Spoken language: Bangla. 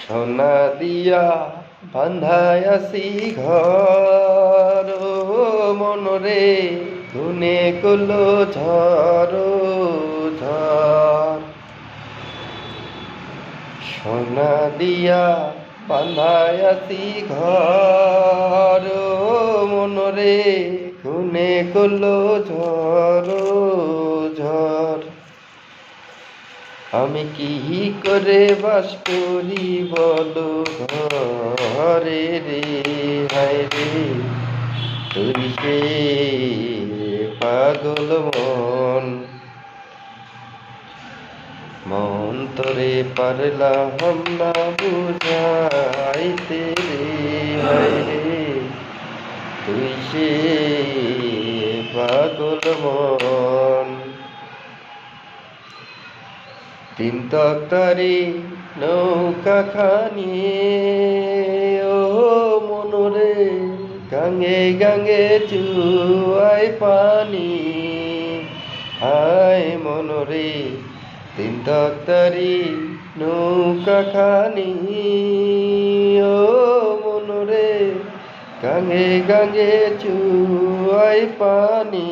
সোনা দিয়া বান্ধায় আছি ঘর ও মনরে গুনে কলো ঝড় ঝড়। সোনা দিয়া বান্ধায় আছি ঘর ও মনরে গুনে কলো ঝড় ঝড়। আমি কি করে বাস করি বলো ঘরে রে, হায় রে তুই সে পাগল মন। মন তোরে পারলাম না বুঝাইতে রে, হায় রে তুই সে পাগল মন। তিন তক্তারি নৌকা খানি ও মনরে গাঙ্গে গাঙ্গে চুয়াই পানি, আয় মনরে তিন তক্তারি নৌকা খানি ও মনরে গাঙ্গে গাঙ্গে চুয়াই পানি।